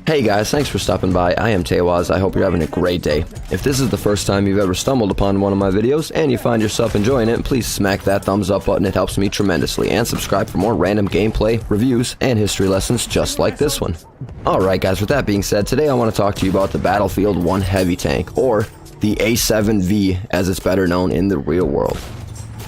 Hey guys, thanks for stopping by. I am Teiwaz. I hope you're having a great day. If this is the first time you've ever stumbled upon one of my videos and you find yourself enjoying it, please smack that thumbs up button. It helps me tremendously. And subscribe for more random gameplay, reviews, and history lessons just like this one. Alright guys, with that being said, today I want to talk to you about the Battlefield 1 Heavy Tank, or the A7V as it's better known in the real world.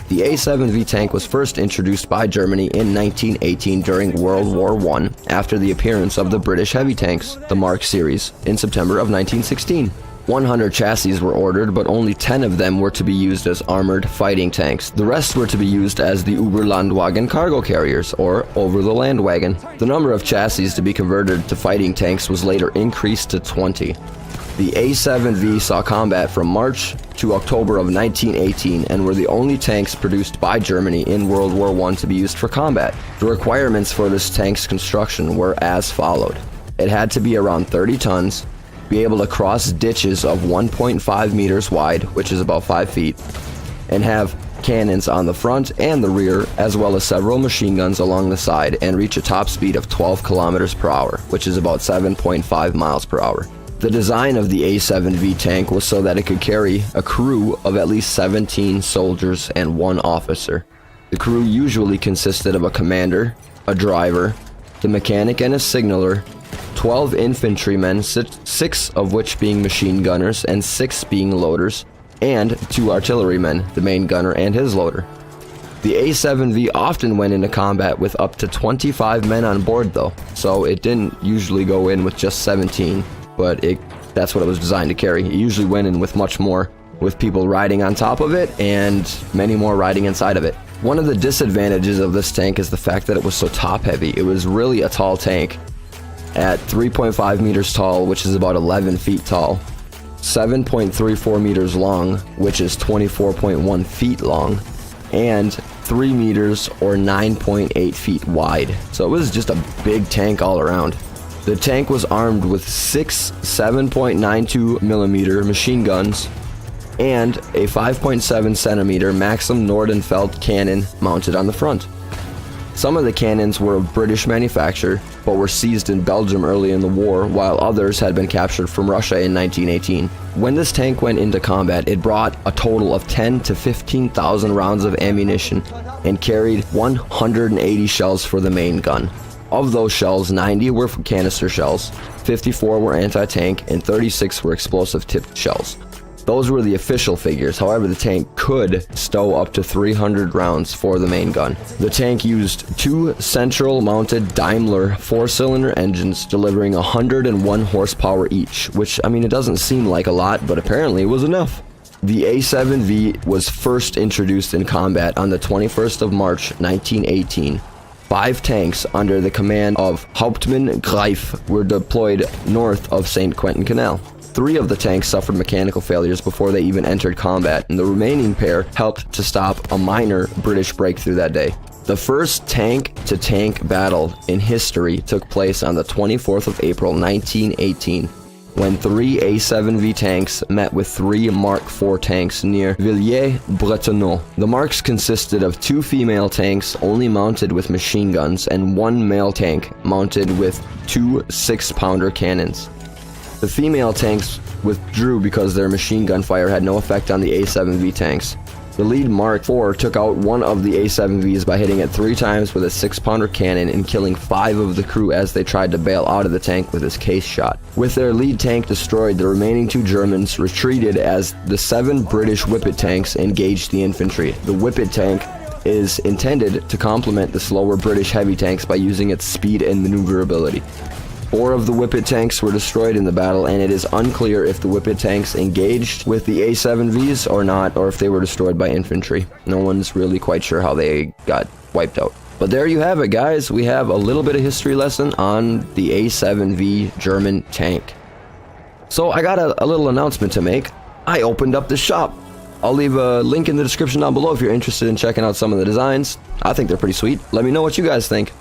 The A7V tank was first introduced by Germany in 1918 during World War I after the appearance of the British heavy tanks, the Mark series, in September of 1916. 100 chassis were ordered, but only 10 of them were to be used as armored fighting tanks. The rest were to be used as the Überlandwagen cargo carriers, or over the land wagon. The number of chassis to be converted to fighting tanks was later increased to 20. The A7V saw combat from March to October of 1918 and were the only tanks produced by Germany in World War I to be used for combat. The requirements for this tank's construction were as followed. It had to be around 30 tons, be able to cross ditches of 1.5 meters wide, which is about 5 feet, and have cannons on the front and the rear, as well as several machine guns along the side, and reach a top speed of 12 kilometers per hour, which is about 7.5 miles per hour. The design of the A7V tank was so that it could carry a crew of at least 17 soldiers and 1 officer. The crew usually consisted of a commander, a driver, the mechanic and a signaler, 12 infantrymen, 6 of which being machine gunners and 6 being loaders, and 2 artillerymen, the main gunner and his loader. The A7V often went into combat with up to 25 men on board though, so it didn't usually go in with just 17. But that's what it was designed to carry. It usually went in with much more, with people riding on top of it and many more riding inside of it. One of the disadvantages of this tank is the fact that it was so top heavy. It was really a tall tank at 3.5 meters tall, which is about 11 feet tall, 7.34 meters long, which is 24.1 feet long, and 3 meters or 9.8 feet wide. So it was just a big tank all around. The tank was armed with 6 7.92 millimeter machine guns and a 5.7 centimeter Maxim Nordenfeldt cannon mounted on the front. Some of the cannons were of British manufacture, but were seized in Belgium early in the war, while others had been captured from Russia in 1918. When this tank went into combat, it brought a total of 10 to 15,000 rounds of ammunition and carried 180 shells for the main gun. Of those shells, 90 were canister shells, 54 were anti-tank, and 36 were explosive-tipped shells. Those were the official figures. However, the tank could stow up to 300 rounds for the main gun. The tank used 2 central-mounted Daimler 4-cylinder engines delivering 101 horsepower each, which, I mean, it doesn't seem like a lot, but apparently it was enough. The A7V was first introduced in combat on the 21st of March, 1918. 5 tanks under the command of Hauptmann Greif were deployed north of St. Quentin Canal. 3 of the tanks suffered mechanical failures before they even entered combat, and the remaining pair helped to stop a minor British breakthrough that day. The first tank-to-tank battle in history took place on the 24th of April 1918, when 3 A7V tanks met with 3 Mark IV tanks near Villers-Bretonneux. The Marks consisted of 2 female tanks only mounted with machine guns and 1 male tank mounted with 2 6-pounder cannons. The female tanks withdrew because their machine gun fire had no effect on the A7V tanks. The lead Mark IV took out one of the A7Vs by hitting it 3 times with a 6-pounder cannon and killing 5 of the crew as they tried to bail out of the tank with his case shot. With their lead tank destroyed, the remaining 2 Germans retreated as the 7 British Whippet tanks engaged the infantry. The Whippet tank is intended to complement the slower British heavy tanks by using its speed and maneuverability. 4 of the Whippet tanks were destroyed in the battle, and it is unclear if the Whippet tanks engaged with the A7Vs or not, or if they were destroyed by infantry. No one's really quite sure how they got wiped out. But there you have it, guys. We have a little bit of history lesson on the A7V German tank. So I got a little announcement to make. I opened up the shop. I'll leave a link in the description down below if you're interested in checking out some of the designs. I think they're pretty sweet. Let me know what you guys think.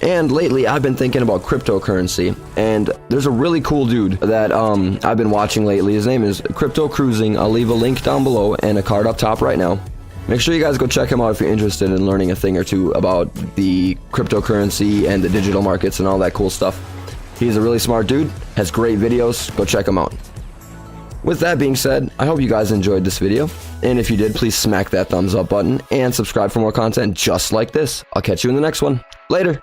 And lately, I've been thinking about cryptocurrency, and there's a really cool dude that I've been watching lately. His name is Crypto Cruising. I'll leave a link down below and a card up top right now. Make sure you guys go check him out if you're interested in learning a thing or two about the cryptocurrency and the digital markets and all that cool stuff. He's a really smart dude, has great videos, go check him out. With that being said, I hope you guys enjoyed this video, and if you did, please smack that thumbs up button and subscribe for more content just like this. I'll catch you in the next one. Later!